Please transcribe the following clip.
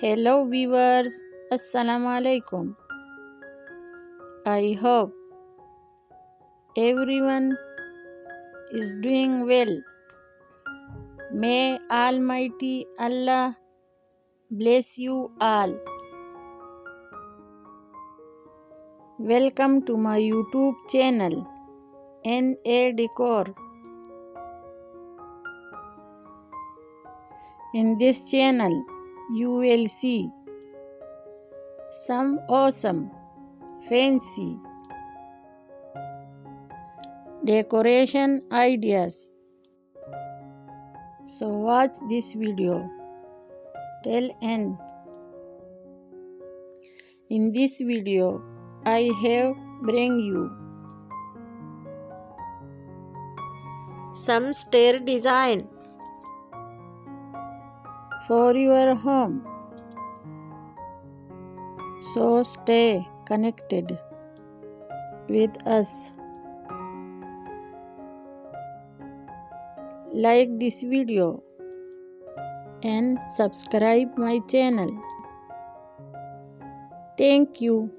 Hello viewers, Assalamu alaikum. I hope everyone is doing well. May Almighty Allah bless you all. Welcome to my YouTube channel, NA Decor. In this channel, you will see some awesome, fancy decoration ideas. So watch this video till end. In this video, I have bring you some stair design for your home. So stay connected with us. Like this video and subscribe my channel. Thank you.